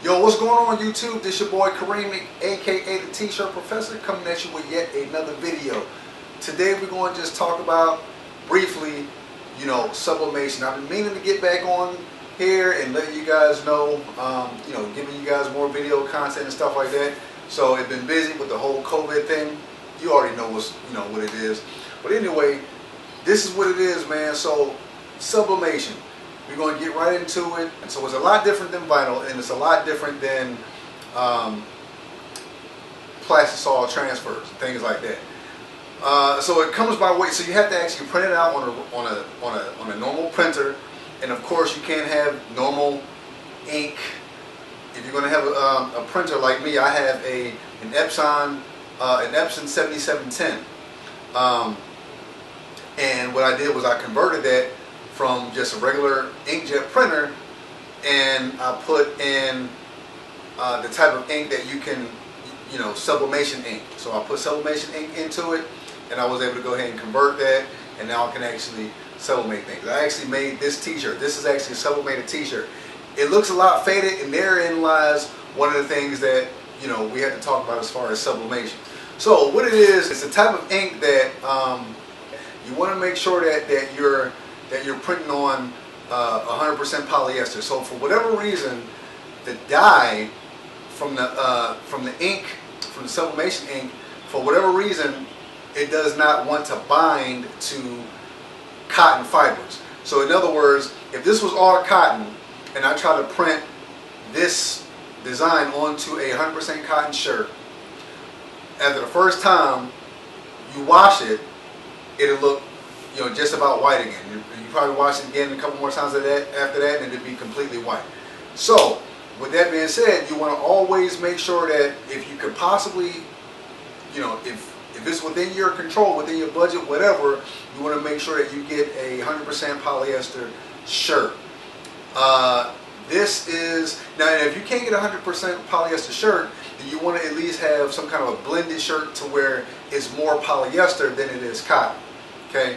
Yo, what's going on YouTube? This your boy Kareem, aka the T-Shirt Professor, coming at you with yet another video. Today we're going to just talk about briefly, sublimation. I've been meaning to get back on here and let you guys know, giving you guys more video content and stuff like that. So I've been busy with the whole COVID thing. You already know what it is. But anyway, this is what it is, man. So sublimation. We're going to get right into it. And so it's a lot different than vinyl, and it's a lot different than plastic solid transfers and things like that. So it comes by weight. So you have to actually print it out on a normal printer, and of course you can't have normal ink. If you're going to have a printer like me, I have an EPSON 7710, and what I did was I converted that from just a regular inkjet printer, and I put in the type of ink that you can, sublimation ink. So I put sublimation ink into it, and I was able to go ahead and convert that, and now I can actually sublimate things. I actually made this t-shirt. This is actually a sublimated t-shirt. It looks a lot faded, and therein lies one of the things that we have to talk about as far as sublimation. So what it is, it's a type of ink that you want to make sure that you're printing on 100% polyester. So for whatever reason, the dye from the ink, from the sublimation ink, for whatever reason, it does not want to bind to cotton fibers. So in other words, if this was all cotton and I try to print this design onto a 100% cotton shirt, after the first time you wash it, it'll look just about white again. You probably wash it again a couple more times after that, and it'll be completely white. So with that being said, you want to always make sure that if you could possibly, if it's within your control, within your budget, whatever, you want to make sure that you get a 100% polyester shirt. This is, now if you can't get a 100% polyester shirt, then you want to at least have some kind of a blended shirt to where it's more polyester than it is cotton. Okay,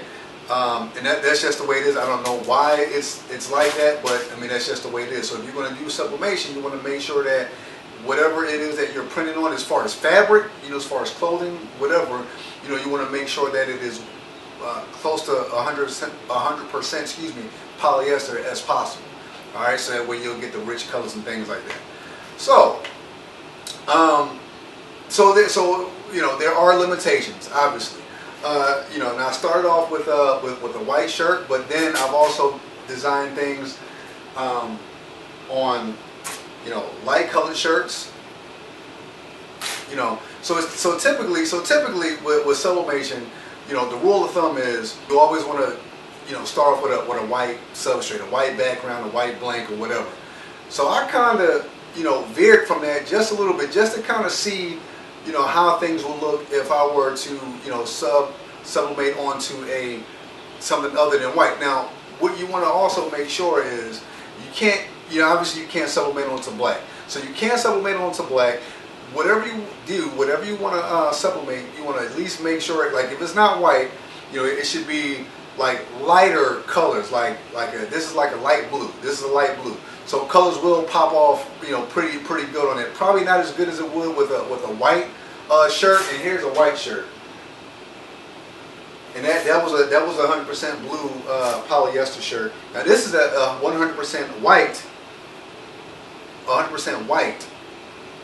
and that's just the way it is. I don't know why it's like that, but I mean that's just the way it is. So if you're going to do sublimation, you want to make sure that whatever it is that you're printing on, as far as fabric, as far as clothing, whatever, you want to make sure that it is close to 100%, polyester as possible. All right, so that way you'll get the rich colors and things like that. So, there are limitations, obviously. Now I started off with a white shirt, but then I've also designed things on light colored shirts. So typically with sublimation, the rule of thumb is you always want to start off with a white substrate, a white background, a white blank, or whatever. So I kind of veered from that just a little bit, just to kind of see how things will look if I were to sublimate onto something other than white. Now what you want to also make sure is you can't, obviously you can't sublimate onto black. So you can't sublimate onto black. Whatever you do, whatever you want to sublimate, you want to at least make sure, like if it's not white, it should be like lighter colors, this is like a light blue. This is a light blue. So colors will pop off, pretty good on it. Probably not as good as it would with a white shirt. And here's a white shirt, and that was a 100% blue polyester shirt. Now this is a 100% white, 100% white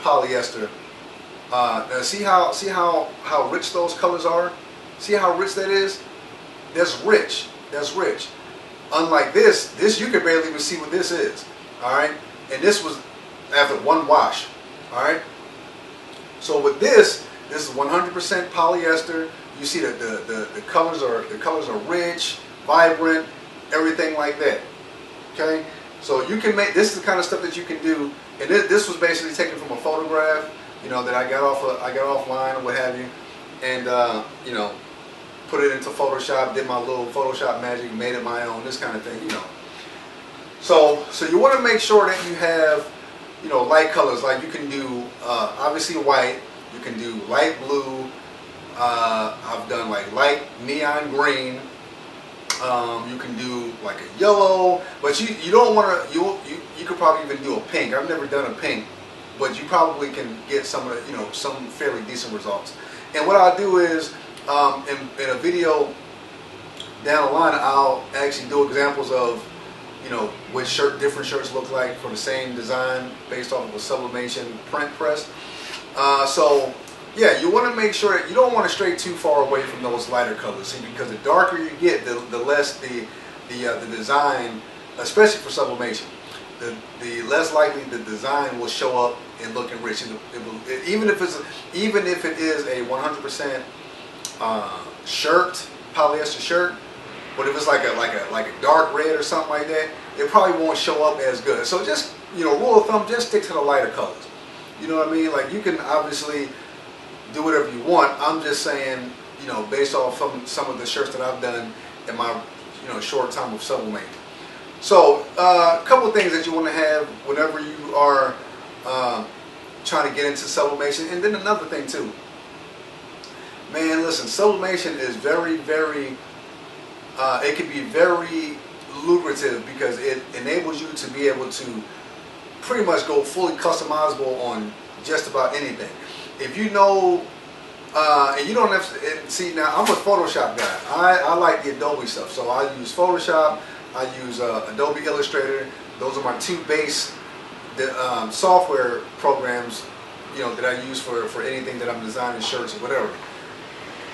polyester. Now see how rich those colors are. See how rich that is. That's rich. That's rich. Unlike this you can barely even see what this is. All right, and this was after one wash. All right. So with this is 100% polyester. You see that the colors are rich, vibrant, everything like that. Okay. So you can make, this is the kind of stuff that you can do. And this was basically taken from a photograph, that I got offline or what have you, and put it into Photoshop, did my little Photoshop magic, made it my own, this kind of thing, So you want to make sure that you have, light colors. Like you can do obviously white, you can do light blue. I've done like light neon green. You can do like a yellow, but you don't want to, you you could probably even do a pink. I've never done a pink, but you probably can get some of the, some fairly decent results. And what I'll do is, in a video down the line, I'll actually do examples of, what different shirts look like for the same design based off of a sublimation print press. So yeah, you want to make sure that you don't want to stray too far away from those lighter colors. See, because the darker you get, the less the design, especially for sublimation, the less likely the design will show up and looking rich. Even if it is a 100% shirt, polyester shirt, but if it's like a dark red or something like that, it probably won't show up as good. So just, rule of thumb, just stick to the lighter colors. You know what I mean? Like, you can obviously do whatever you want. I'm just saying, based off some of the shirts that I've done in my short time of sublimating. So a couple of things that you want to have whenever you are trying to get into sublimation. And then another thing too, man, listen, sublimation is very, very it can be very lucrative because it enables you to be able to pretty much go fully customizable on just about anything. If you know, and you don't have to, see, now I'm a Photoshop guy. I like the Adobe stuff, so I use Photoshop, I use Adobe Illustrator. Those are my two base software programs, that I use for anything that I'm designing, shirts or whatever.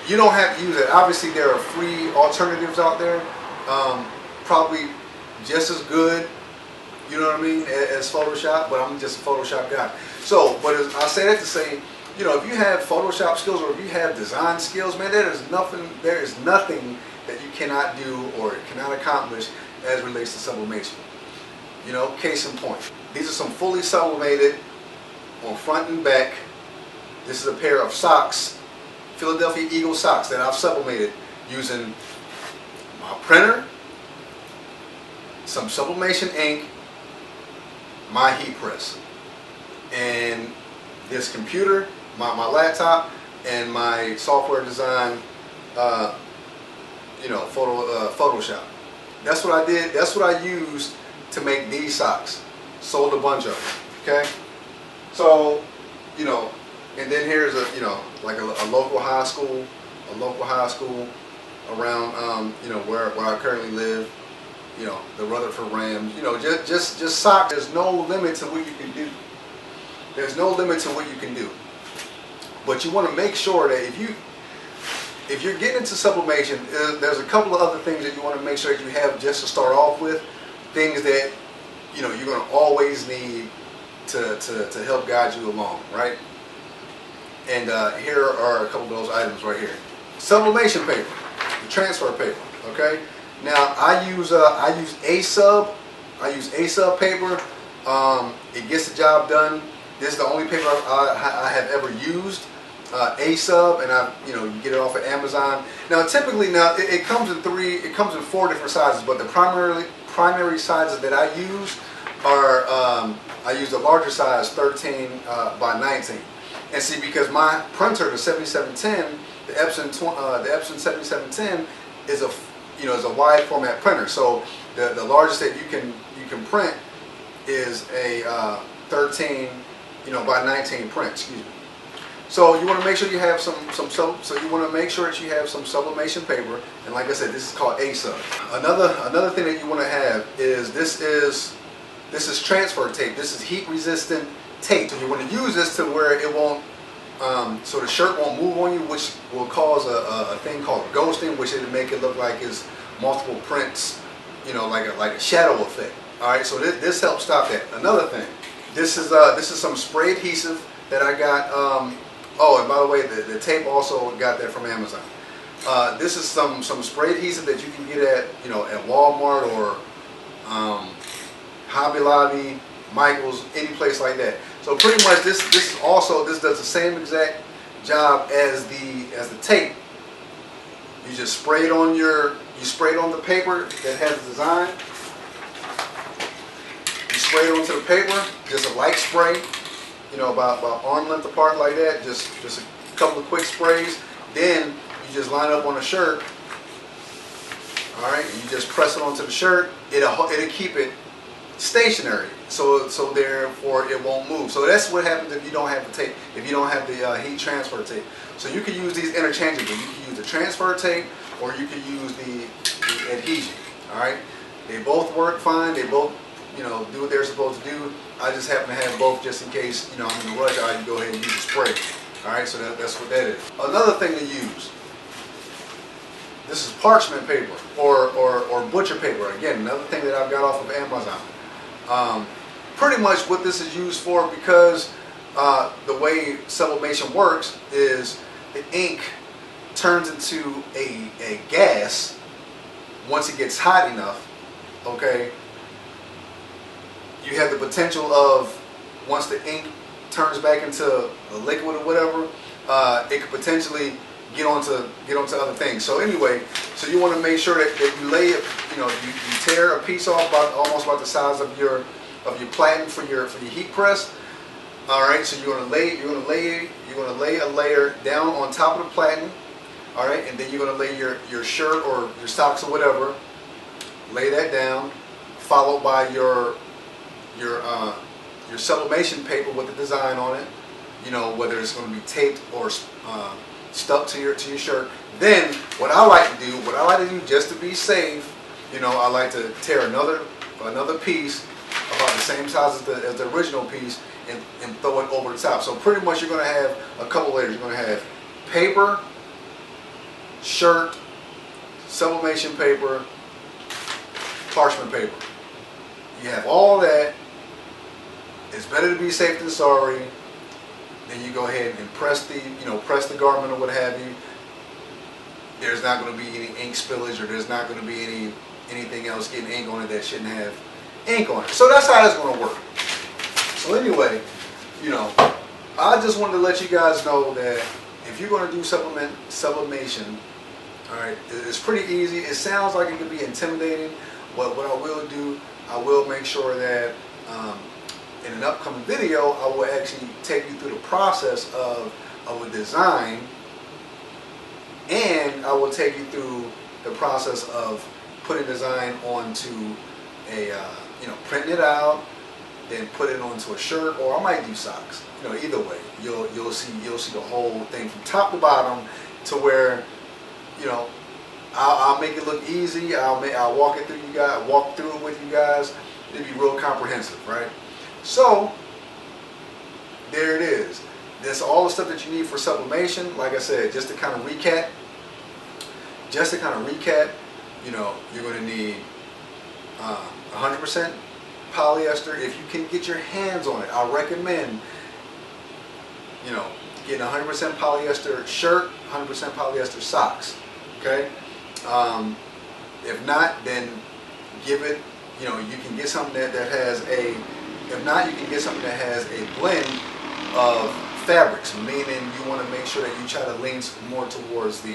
You don't have to use it. Obviously, there are free alternatives out there, probably just as good, you know what I mean, as Photoshop, but I'm just a Photoshop guy. So, but I say that to say, if you have Photoshop skills or if you have design skills, man, there is nothing that you cannot do or cannot accomplish as it relates to sublimation. Case in point. These are some fully sublimated on front and back. This is a pair of socks, Philadelphia Eagle socks, that I've sublimated using my printer, some sublimation ink, my heat press, and this computer, my laptop, and my software design, Photoshop. That's what I did. That's what I used to make these socks. Sold a bunch of them. Okay. So, and then here's like a local high school, around, where I currently live. The Rutherford Rams. Just socks. There's no limit to what you can do. There's no limit to what you can do. But you want to make sure that if you're getting into sublimation, there's a couple of other things that you want to make sure that you have just to start off with. Things that you're going to always need to help guide you along, right? And here are a couple of those items right here. Sublimation paper, the transfer paper. Okay. Now I use A-Sub. I use A-Sub paper. It gets the job done. This is the only paper I have ever used. A-Sub, and you get it off of Amazon. Now typically, it comes in 4 different sizes, but the primary sizes that I use are I use the larger size, 13 by 19. And see, because my printer, the 7710, the EPSON 7710 is a wide format printer. So the largest that you can print is a 13 by 19 print. Excuse me. So you want to make sure you have some sublimation paper, and like I said, this is called A-Sub. Another thing that you want to have is this is transfer tape. This is heat resistant tape. So you want to use this to where it won't, so the shirt won't move on you, which will cause a thing called ghosting, which it'll make it look like it's multiple prints, like a shadow effect. All right, so this helps stop that. Another thing, this is some spray adhesive that I got. Oh, and by the way, the tape also got that from Amazon. This is some spray adhesive that you can get at at Walmart or Hobby Lobby, Michael's, any place like that. So pretty much this does the same exact job as the tape. You just spray it on the paper that has the design. You spray it onto the paper, just a light spray. About arm length apart like that, just a couple of quick sprays. Then you just line up on the shirt. All right, you just press it onto the shirt. It'll keep it stationary, so therefore it won't move. So that's what happens if you don't have the tape, if you don't have the heat transfer tape. So you can use these interchangeably. You can use the transfer tape, or you can use the adhesion. All right, they both work fine. They both, you know, do what they're supposed to do. I just happen to have both just in case, you know, I'm in a rush. I can go ahead and use the spray. All right, so that's what that is. Another thing to use. This is parchment paper or butcher paper. Again, another thing that I've got off of Amazon. Pretty much what this is used for, because the way sublimation works is the ink turns into a gas once it gets hot enough. Okay, you have the potential of, once the ink turns back into a liquid or whatever, it could potentially get onto other things. So anyway, so you want to make sure that you lay it, you know, you tear a piece off almost about the size of your platen for your heat press. All right, so you're gonna lay a layer down on top of the platen. All right, and then you're gonna lay your shirt or your socks or whatever. Lay that down, followed by your sublimation paper with the design on it. You know, whether it's going to be taped or stuck to your shirt. Then what I like to do just to be safe, you know, I like to tear another piece about the same size as the original piece and throw it over the top. So pretty much you're going to have a couple layers. You're going to have paper, shirt, sublimation paper, parchment paper. You have all that. It's better to be safe than sorry. Then you go ahead and press the garment or what have you. There's not going to be any ink spillage, or there's not going to be anything else getting ink on it that shouldn't have ink on it. So that's how it's going to work. So anyway, you know, I just wanted to let you guys know that if you're going to do sublimation, all right, it's pretty easy. It sounds like it could be intimidating, but what I will do, I will make sure that in an upcoming video, I will actually take you through the process of a design, and I will take you through the process of putting design onto a, you know, printing it out, then put it onto a shirt, or I might do socks. You know, either way, you'll see the whole thing from top to bottom, to where, you know, I'll make it look easy. I'll walk it through you guys, walk through it with you guys. It'll be real comprehensive, right? So there it is. That's all the stuff that you need for sublimation. Like I said, just to kind of recap, you know, you're going to need 100% polyester. If you can get your hands on it, I recommend, you know, getting 100% polyester shirt, 100% polyester socks. Okay. If not, then give it, you know, you can get something that has a, if not, you can get something that has a blend of fabrics, meaning you want to make sure that you try to lean more towards the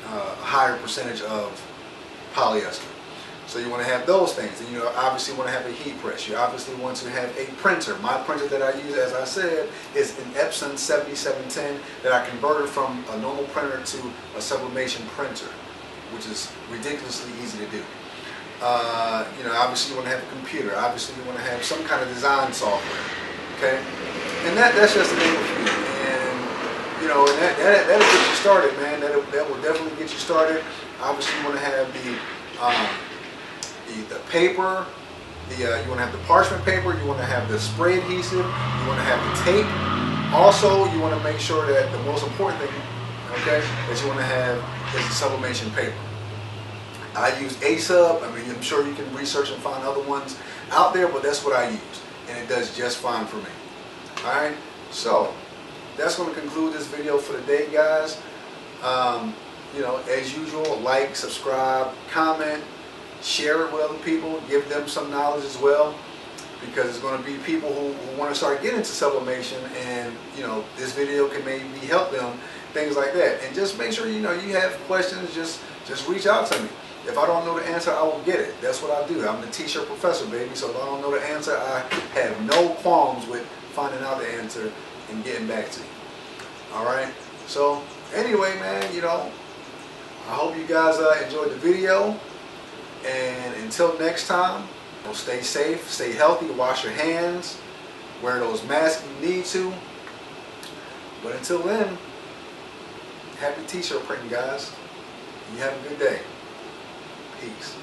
higher percentage of polyester. So you want to have those things. And you obviously want to have a heat press. You obviously want to have a printer. My printer that I use, as I said, is an EPSON 7710 that I converted from a normal printer to a sublimation printer, which is ridiculously easy to do. You know, obviously you want to have a computer. Obviously you want to have some kind of design software. Okay, and that's just the name of it. And you know, and that'll get you started, man. That will definitely get you started. Obviously you want to have the paper. You want to have the parchment paper. You want to have the spray adhesive. You want to have the tape. Also, you want to make sure that the most important thing, okay, that you want to have is the sublimation paper. I use A-Sub. I mean, I'm sure you can research and find other ones out there, but that's what I use, and it does just fine for me. All right, so that's going to conclude this video for the day, guys. You know, as usual, like, subscribe, comment, share it with other people, give them some knowledge as well, because it's going to be people who want to start getting into sublimation, and you know, this video can maybe help them, things like that. And just make sure, you know, you have questions, just reach out to me. If I don't know the answer, I will get it. That's what I do. I'm the t-shirt professor, baby. So if I don't know the answer, I have no qualms with finding out the answer and getting back to you. All right. So anyway, man, you know, I hope you guys enjoyed the video. And until next time, Well, stay safe, stay healthy, wash your hands, wear those masks if you need to. But until then, happy t-shirt printing, guys. You have a good day. Peace.